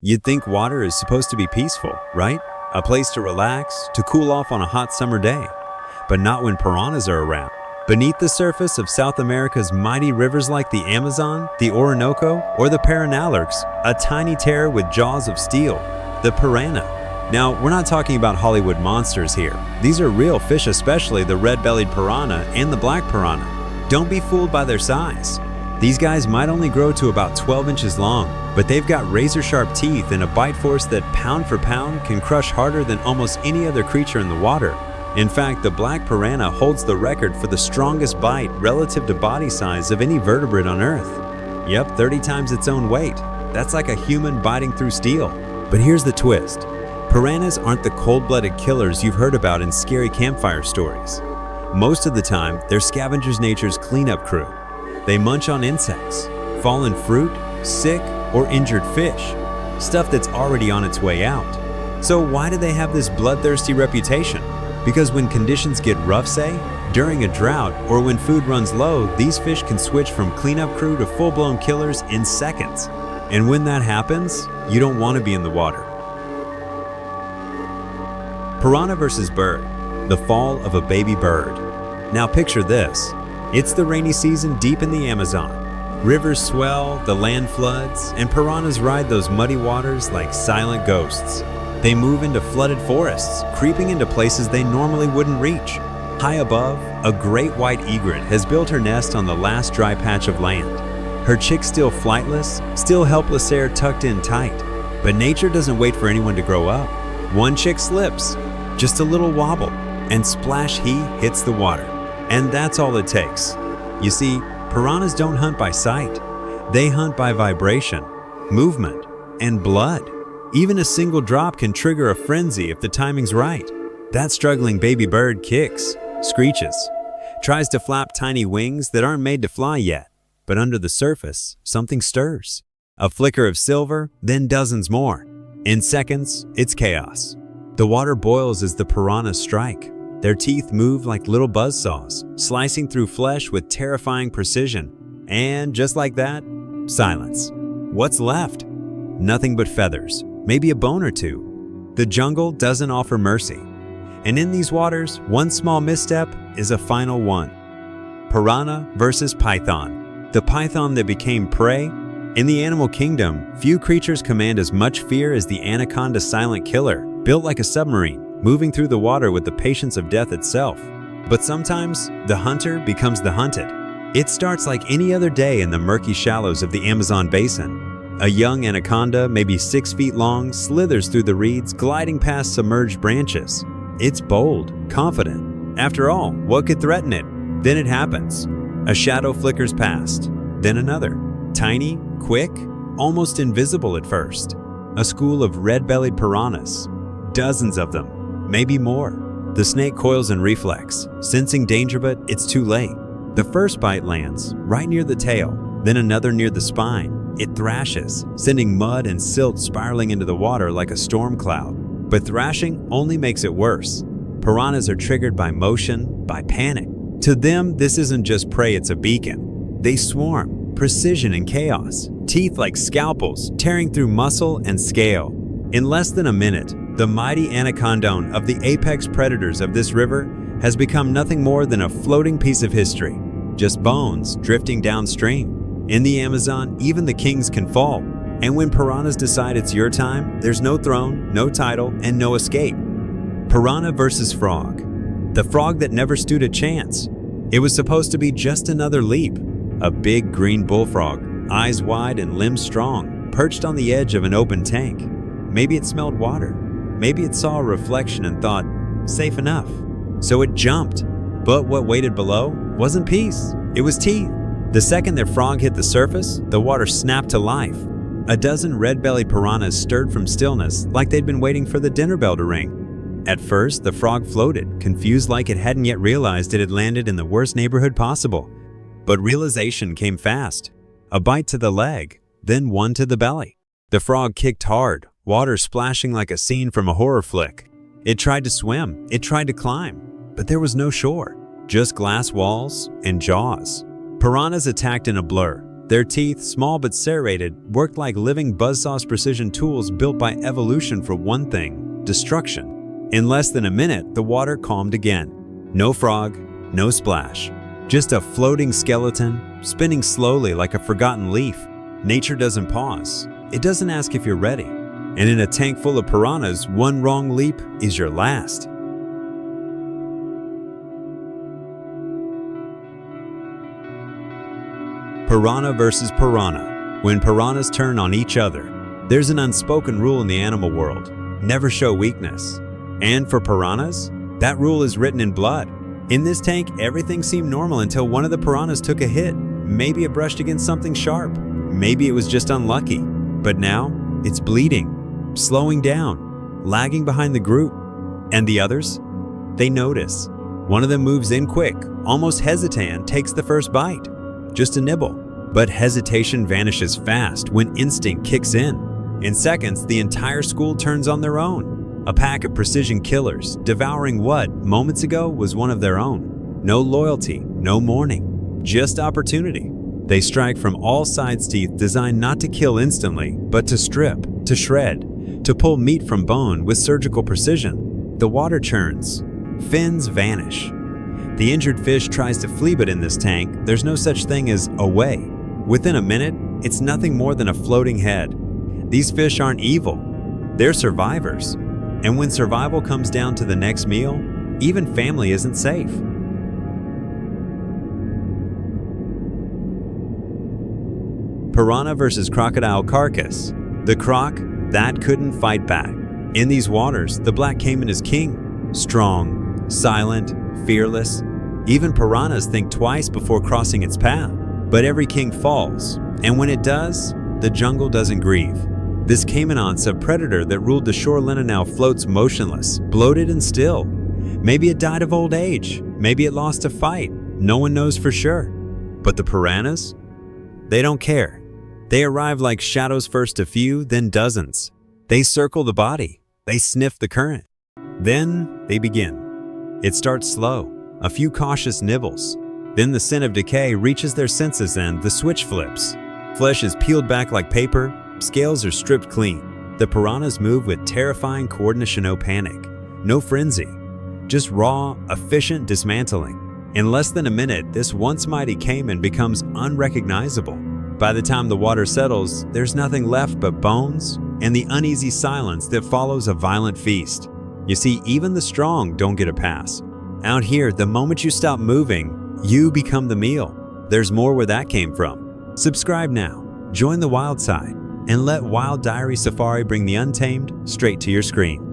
You'd think water is supposed to be peaceful, right? A place to relax, to cool off on a hot summer day. But not when piranhas are around. Beneath the surface of South America's mighty rivers like the Amazon, the Orinoco, or the Piranhas, a tiny terror with jaws of steel, the piranha. Now, we're not talking about Hollywood monsters here. These are real fish, especially the red-bellied piranha and the black piranha. Don't be fooled by their size. These guys might only grow to about 12 inches long, but they've got razor-sharp teeth and a bite force that pound for pound can crush harder than almost any other creature in the water. In fact, the black piranha holds the record for the strongest bite relative to body size of any vertebrate on Earth. Yep, 30 times its own weight. That's like a human biting through steel. But here's the twist. Piranhas aren't the cold-blooded killers you've heard about in scary campfire stories. Most of the time, they're scavengers nature's cleanup crew. They munch on insects, fallen fruit, sick or injured fish, stuff that's already on its way out. So why do they have this bloodthirsty reputation? Because when conditions get rough, say, during a drought or when food runs low, these fish can switch from cleanup crew to full-blown killers in seconds. And when that happens, you don't want to be in the water. Piranha versus bird, the fall of a baby bird. Now picture this. It's the rainy season deep in the Amazon. Rivers swell, the land floods, and piranhas ride those muddy waters like silent ghosts. They move into flooded forests, creeping into places they normally wouldn't reach. High above, a great white egret has built her nest on the last dry patch of land. Her chicks still flightless, still helpless air tucked in tight. But nature doesn't wait for anyone to grow up. One chick slips, just a little wobble, and splash he hits the water. And that's all it takes. You see, piranhas don't hunt by sight. They hunt by vibration, movement, and blood. Even a single drop can trigger a frenzy if the timing's right. That struggling baby bird kicks, screeches, tries to flap tiny wings that aren't made to fly yet. But under the surface, something stirs. A flicker of silver, then dozens more. In seconds, it's chaos. The water boils as the piranhas strike. Their teeth move like little buzzsaws, slicing through flesh with terrifying precision. And just like that, silence. What's left? Nothing but feathers, maybe a bone or two. The jungle doesn't offer mercy. And in these waters, one small misstep is a final one. Piranha versus python. The python that became prey. In the animal kingdom, few creatures command as much fear as the anaconda silent killer, built like a submarine, moving through the water with the patience of death itself. But sometimes, the hunter becomes the hunted. It starts like any other day in the murky shallows of the Amazon basin. A young anaconda, maybe 6 feet long, slithers through the reeds, gliding past submerged branches. It's bold, confident. After all, what could threaten it? Then it happens. A shadow flickers past, then another. Tiny, quick, almost invisible at first. A school of red-bellied piranhas. Dozens of them, maybe more. The snake coils in reflex, sensing danger, but it's too late. The first bite lands right near the tail, then another near the spine. It thrashes, sending mud and silt spiraling into the water like a storm cloud. But thrashing only makes it worse. Piranhas are triggered by motion, by panic. To them, this isn't just prey, it's a beacon. They swarm, precision and chaos, teeth like scalpels tearing through muscle and scale. In less than a minute, the mighty anaconda of the apex predators of this river has become nothing more than a floating piece of history, just bones drifting downstream. In the Amazon, even the kings can fall, and when piranhas decide it's your time, there's no throne, no title, and no escape. Piranha versus frog. The frog that never stood a chance. It was supposed to be just another leap. A big green bullfrog, eyes wide and limbs strong, perched on the edge of an open tank. Maybe it smelled water. Maybe it saw a reflection and thought, safe enough. So it jumped. But what waited below wasn't peace, it was teeth. The second their frog hit the surface, the water snapped to life. A dozen red-bellied piranhas stirred from stillness like they'd been waiting for the dinner bell to ring. At first, the frog floated, confused like it hadn't yet realized it had landed in the worst neighborhood possible. But realization came fast. A bite to the leg, then one to the belly. The frog kicked hard, water splashing like a scene from a horror flick. It tried to swim, it tried to climb, but there was no shore, just glass walls and jaws. Piranhas attacked in a blur, Their teeth, small but serrated, worked like living buzzsaws precision tools built by evolution for one thing: destruction. In less than a minute, the water calmed again. No frog, no splash. Just a floating skeleton, spinning slowly like a forgotten leaf. Nature doesn't pause. It doesn't ask if you're ready. And in a tank full of piranhas, one wrong leap is your last. Piranha versus piranha. When piranhas turn on each other, there's an unspoken rule in the animal world: never show weakness. And for piranhas, that rule is written in blood. In this tank, everything seemed normal until one of the piranhas took a hit. Maybe it brushed against something sharp. Maybe it was just unlucky. But now, it's bleeding, slowing down, lagging behind the group. And the others? They notice. One of them moves in quick, almost hesitant, takes the first bite. Just a nibble. But hesitation vanishes fast when instinct kicks in. In seconds, the entire school turns on their own. A pack of precision killers, devouring what, moments ago, was one of their own. No loyalty, no mourning, just opportunity. They strike from all sides, teeth designed not to kill instantly, but to strip, to shred, to pull meat from bone with surgical precision. The water churns. Fins vanish. The injured fish tries to flee, but in this tank, there's no such thing as away. Within a minute, it's nothing more than a floating head. These fish aren't evil. They're survivors. And when survival comes down to the next meal, even family isn't safe. Piranha versus crocodile carcass. The croc, that couldn't fight back. In these waters, the black caiman is king. Strong, silent, fearless. Even piranhas think twice before crossing its path. But every king falls, and when it does, the jungle doesn't grieve. This caiman's a predator that ruled the shoreline and now floats motionless, bloated and still. Maybe it died of old age. Maybe it lost a fight. No one knows for sure. But the piranhas? They don't care. They arrive like shadows, first a few, then dozens. They circle the body. They sniff the current. Then they begin. It starts slow, a few cautious nibbles. Then the scent of decay reaches their senses and the switch flips. Flesh is peeled back like paper. Scales are stripped clean. The piranhas move with terrifying coordination, no panic, no frenzy, just raw, efficient dismantling. In less than a minute, this once mighty caiman becomes unrecognizable. By the time the water settles, there's nothing left but bones and the uneasy silence that follows a violent feast. You see, even the strong don't get a pass. Out here, the moment you stop moving, you become the meal. There's more where that came from. Subscribe now, join the wild side, and let Wild Diary Safari bring the untamed straight to your screen.